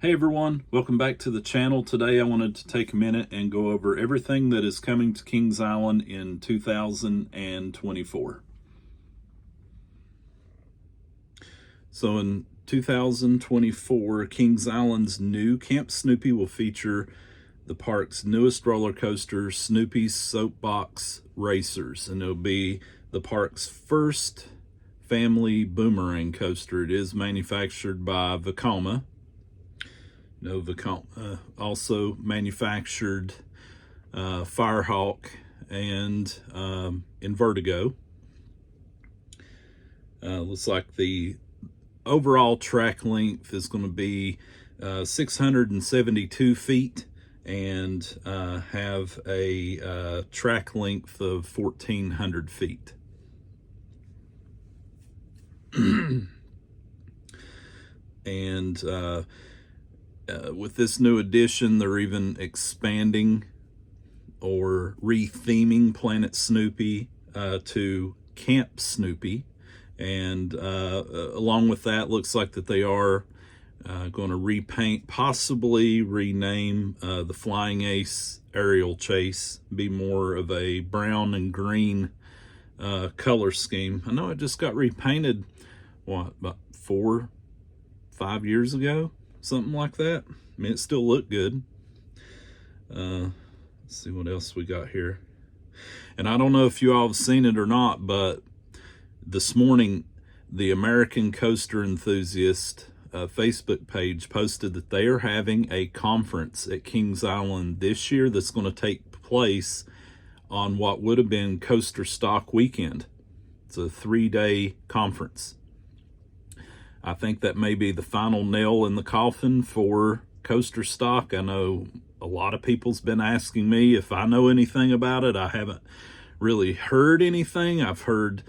Hey everyone, welcome back to the channel. Today I wanted to take a minute and go over everything that is coming to Kings Island in 2024. So in 2024, Kings Island's new Camp Snoopy will feature the park's newest roller coaster, Snoopy's Soapbox Racers, and it'll be the park's first family boomerang coaster. It is manufactured by Vekoma. Also manufactured Firehawk and in Vertigo. Looks like the overall track length is going to be 672 feet and have a track length of 1,400 feet. And with this new addition, they're even expanding or re-theming Planet Snoopy to Camp Snoopy. And along with that, looks like that they are going to repaint, possibly rename the Flying Ace Aerial Chase, be more of a brown and green color scheme. I know it just got repainted, about 4-5 years ago? Something like that. I mean, it still looked good. Let's see what else we got here. And I don't know if you all have seen it or not, but this morning, the American Coaster Enthusiast Facebook page posted that they are having a conference at Kings Island this year that's going to take place on what would have been Coasterstock weekend. It's a 3-day conference. I think that may be the final nail in the coffin for Coasterstock. I know a lot of people's been asking me if I know anything about it. I haven't really heard anything. I've heard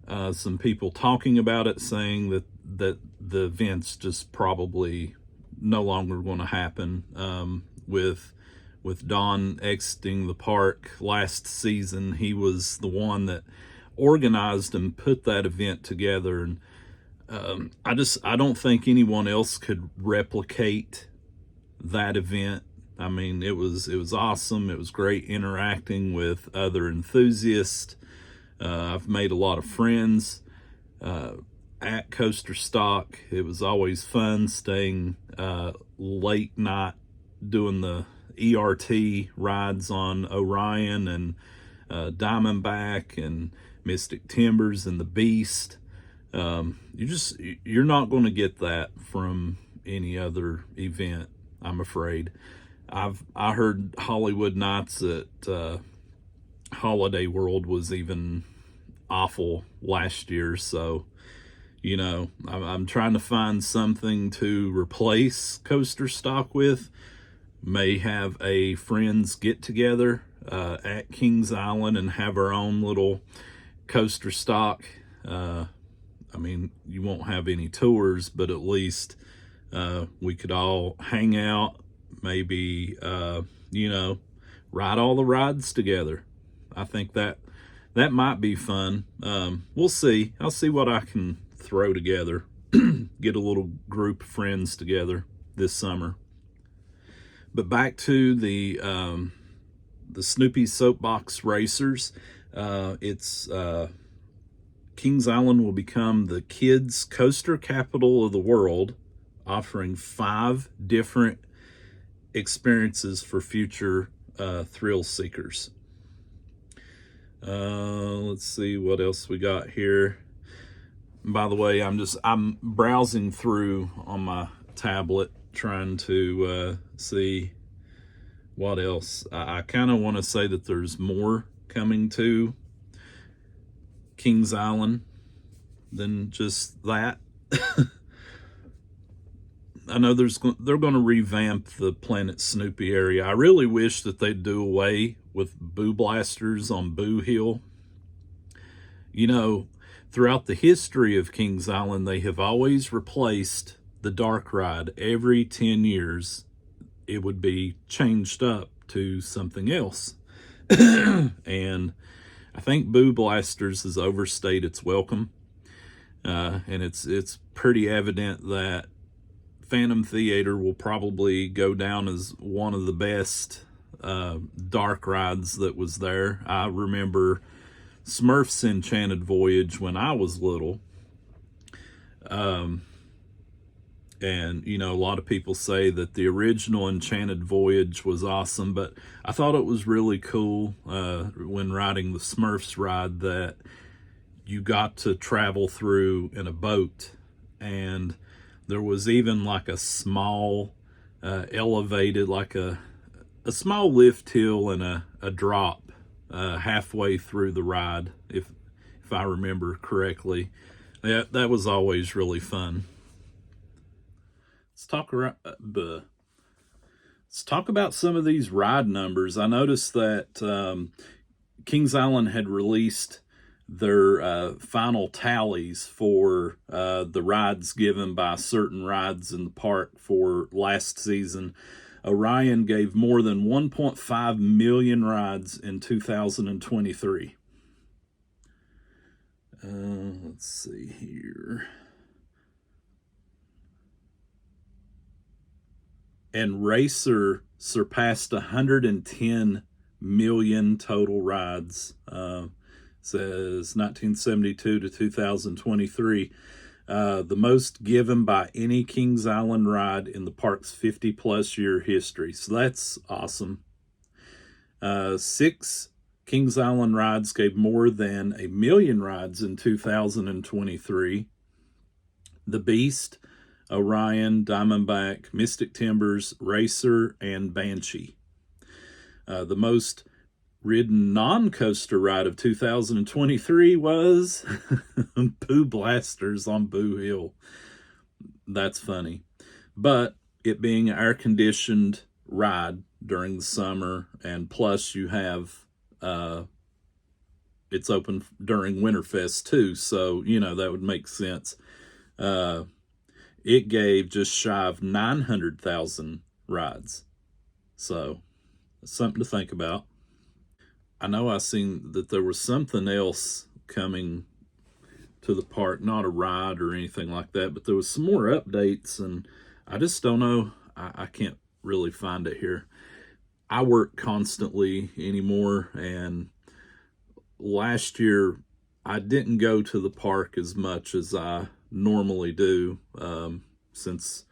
some people talking about it, saying that the event's just probably no longer going to happen. With Don exiting the park last season, he was the one that organized and put that event together, and I don't think anyone else could replicate that event. I mean, it was awesome. It was great interacting with other enthusiasts. I've made a lot of friends at Coasterstock. It was always fun staying late night doing the ERT rides on Orion and Diamondback and Mystic Timbers and the Beast. You're not going to get that from any other event, I'm afraid. I heard Hollywood Nights at Holiday World was even awful last year, so you know, I'm trying to find something to replace Coasterstock with. May have a friends get together at Kings Island and have our own little Coasterstock. I mean, you won't have any tours, but at least we could all hang out, maybe, you know, ride all the rides together. I think that might be fun. We'll see. I'll see what I can throw together, get a little group of friends together this summer. But back to the Snoopy Soapbox Racers. It's Kings Island will become the kids' coaster capital of the world, offering 5 different experiences for future thrill seekers. Let's see what else we got here. By the way, I'm browsing through on my tablet trying to see what else. I kind of want to say that there's more coming to Kings Island than just that. I know they're going to revamp the Planet Snoopy area. I really wish that they'd do away with Boo Blasters on Boo Hill. You know, throughout the history of Kings Island, they have always replaced the dark ride. Every 10 years, it would be changed up to something else. And I think Boo Blasters has overstayed its welcome. And it's pretty evident that Phantom Theater will probably go down as one of the best dark rides that was there. I remember Smurfs Enchanted Voyage when I was little. And, you know, a lot of people say that the original Enchanted Voyage was awesome, but I thought it was really cool when riding the Smurfs ride that you got to travel through in a boat. And there was even like a small elevated, like a small lift hill and a drop halfway through the ride, if I remember correctly. That was always really fun. Let's talk about some of these ride numbers. I noticed that Kings Island had released their final tallies for the rides given by certain rides in the park for last season. Orion gave more than 1.5 million rides in 2023. Let's see here. And Racer surpassed 110 million total rides. Says 1972 to 2023. The most given by any Kings Island ride in the park's 50-plus year history. So that's awesome. 6 Kings Island rides gave more than 1 million rides in 2023. The Beast, Orion, Diamondback, Mystic Timbers, Racer, and Banshee. The most ridden non-coaster ride of 2023 was Boo Blasters on Boo Hill. That's funny. But it being an air-conditioned ride during the summer, and plus you have it's open during Winterfest too, so you know that would make sense. It gave just shy of 900,000 rides, so something to think about. I know I seen that there was something else coming to the park, not a ride or anything like that, but there was some more updates, and I just don't know. I can't really find it here. I work constantly anymore, and last year I didn't go to the park as much as I normally do, since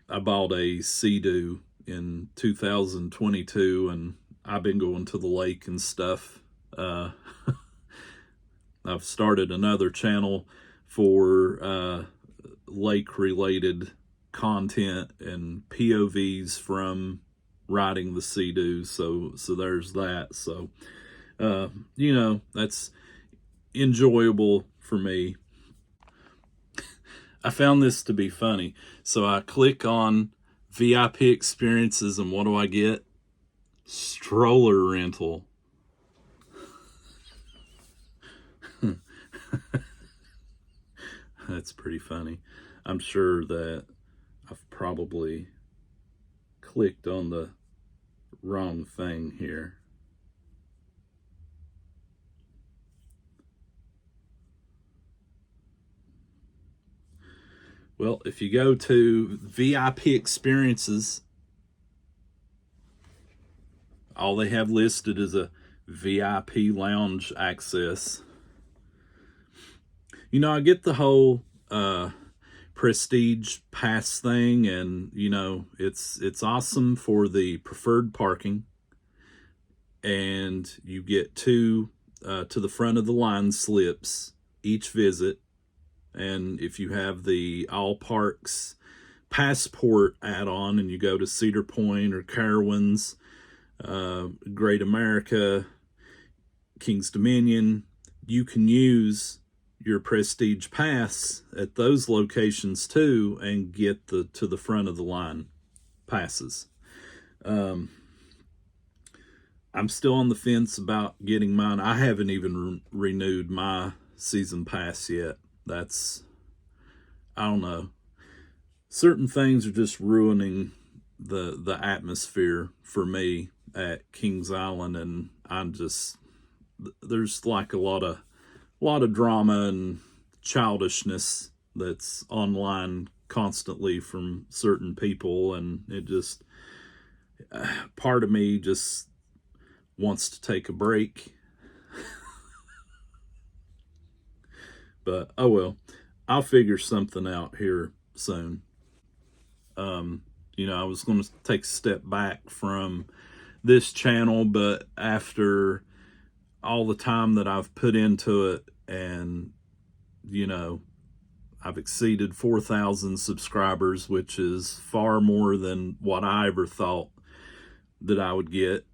I bought a Sea-Doo in 2022, and I've been going to the lake and stuff. I've started another channel for lake-related content and POVs from riding the Sea-Doo, so there's that. So you know, that's enjoyable for me. I found this to be funny, so I click on VIP experiences, and what do I get? Stroller rental. That's pretty funny. I'm sure that I've probably clicked on the wrong thing here. Well, if you go to VIP experiences, all they have listed is a VIP lounge access. You know, I get the whole prestige pass thing, and you know, it's awesome for the preferred parking, and you get 2 to the front of the line slips each visit. And if you have the All Parks Passport add-on and you go to Cedar Point or Carowinds, Great America, Kings Dominion, you can use your Prestige Pass at those locations too and get the to the front of the line passes. I'm still on the fence about getting mine. I haven't even renewed my season pass yet. That's, I don't know. Certain things are just ruining the atmosphere for me at Kings Island, and I'm just, there's like a lot of drama and childishness that's online constantly from certain people, and it just, part of me just wants to take a break. But oh well, I'll figure something out here soon. You know, I was going to take a step back from this channel, but after all the time that I've put into it, and you know, I've exceeded 4,000 subscribers, which is far more than what I ever thought that I would get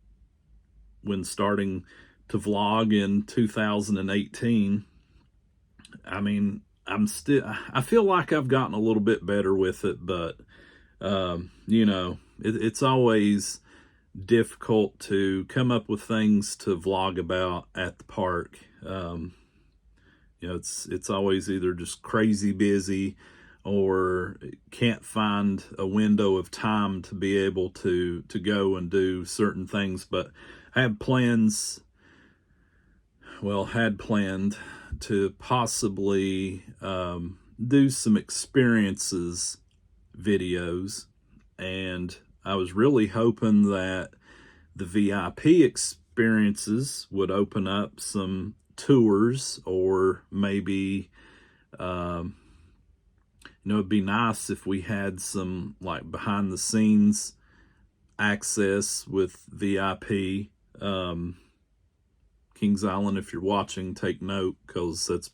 when starting to vlog in 2018. I mean, I feel like I've gotten a little bit better with it, but, you know, it's always difficult to come up with things to vlog about at the park. You know, it's always either just crazy busy or can't find a window of time to be able to go and do certain things. But I have plans, well, had planned to possibly do some experiences videos, and I was really hoping that the VIP experiences would open up some tours, or maybe you know, it'd be nice if we had some like behind the scenes access with VIP. Kings Island, if you're watching, take note, because that's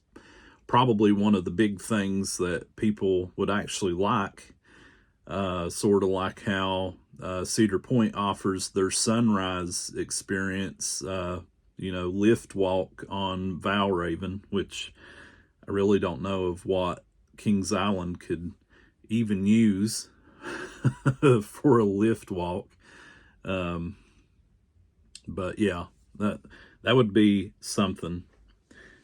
probably one of the big things that people would actually like. Sort of like how Cedar Point offers their sunrise experience, you know, lift walk on Valraven, which I really don't know of what Kings Island could even use for a lift walk. But yeah, that would be something.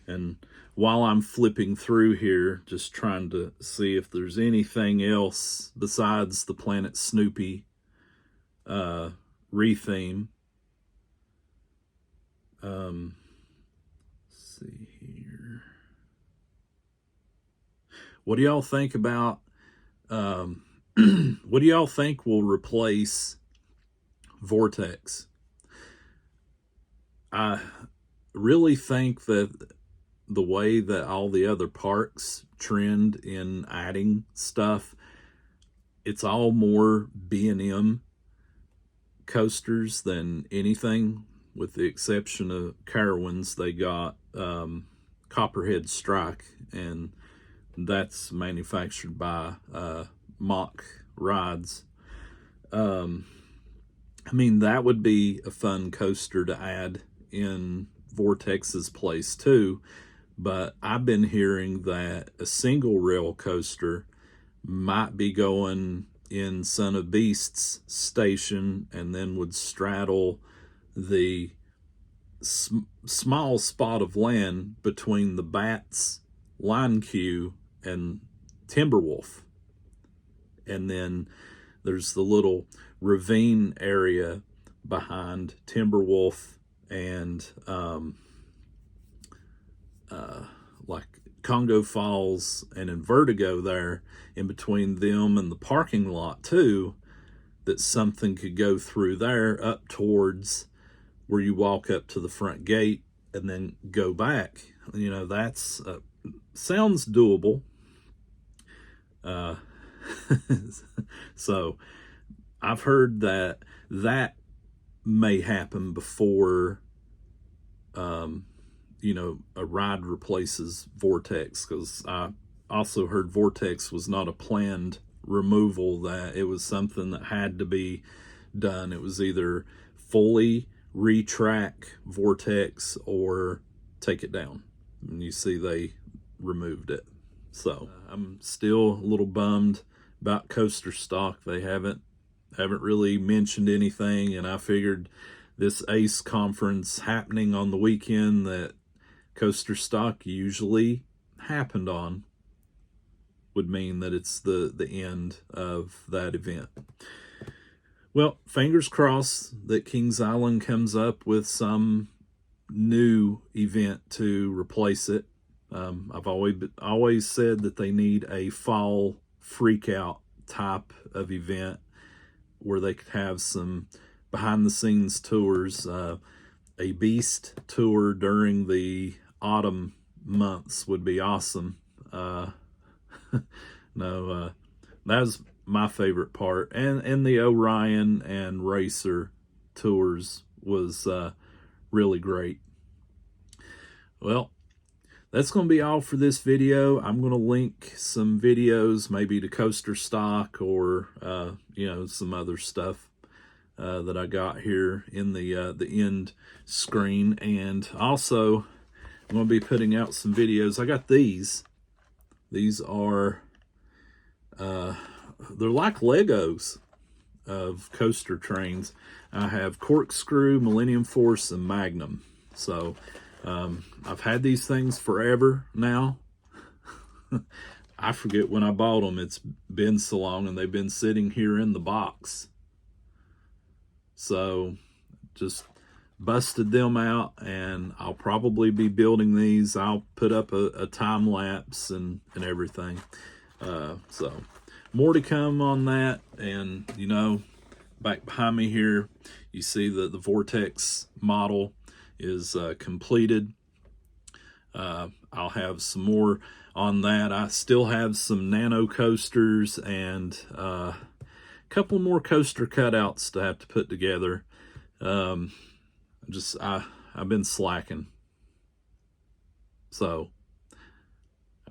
And while I'm flipping through here, just trying to see if there's anything else besides the Planet Snoopy retheme. Let's see here. What do y'all think about, what do y'all think will replace Vortex? I really think that the way that all the other parks trend in adding stuff, it's all more B&M coasters than anything, with the exception of Carowinds. They got Copperhead Strike, and that's manufactured by Mock Rides. I mean, that would be a fun coaster to add in Vortex's place too, but I've been hearing that a single rail coaster might be going in Son of Beast's station, and then would straddle the small spot of land between the Bats line queue and Timberwolf. And then there's the little ravine area behind Timberwolf and like Congo Falls and in Vertigo there, in between them and the parking lot too, that something could go through there up towards where you walk up to the front gate and then go back. You know, that's sounds doable. So I've heard that may happen before you know, a ride replaces Vortex, because I also heard Vortex was not a planned removal, that it was something that had to be done. It was either fully retrack Vortex or take it down. And you see they removed it. So I'm still a little bummed about Coasterstock. They haven't really mentioned anything, and I figured this ACE conference happening on the weekend that Coasterstock usually happened on would mean that it's the end of that event. Well, fingers crossed that Kings Island comes up with some new event to replace it. I've always said that they need a fall freak out type of event where they could have some behind the scenes tours. A beast tour during the autumn months would be awesome. That's my favorite part. And the Orion and Racer tours was really great. Well, that's going to be all for this video. I'm going to link some videos, maybe to Coasterstock or some other stuff that I got here in the end screen. And also, I'm going to be putting out some videos. I got these. These are they're like Legos of coaster trains. I have Corkscrew, Millennium Force, and Magnum. So I've had these things forever now. I forget when I bought them. It's been so long, and they've been sitting here in the box. So just busted them out, and I'll probably be building these. I'll put up a time lapse and everything. So more to come on that. And back behind me here, you see that the Vortex model is completed. I'll have some more on that. I still have some nano coasters and a couple more coaster cutouts to have to put together. I've been slacking, so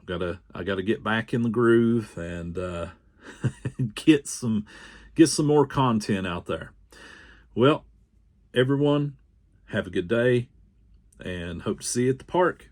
I gotta get back in the groove and get some more content out there. Well, everyone, have a good day, and hope to see you at the park.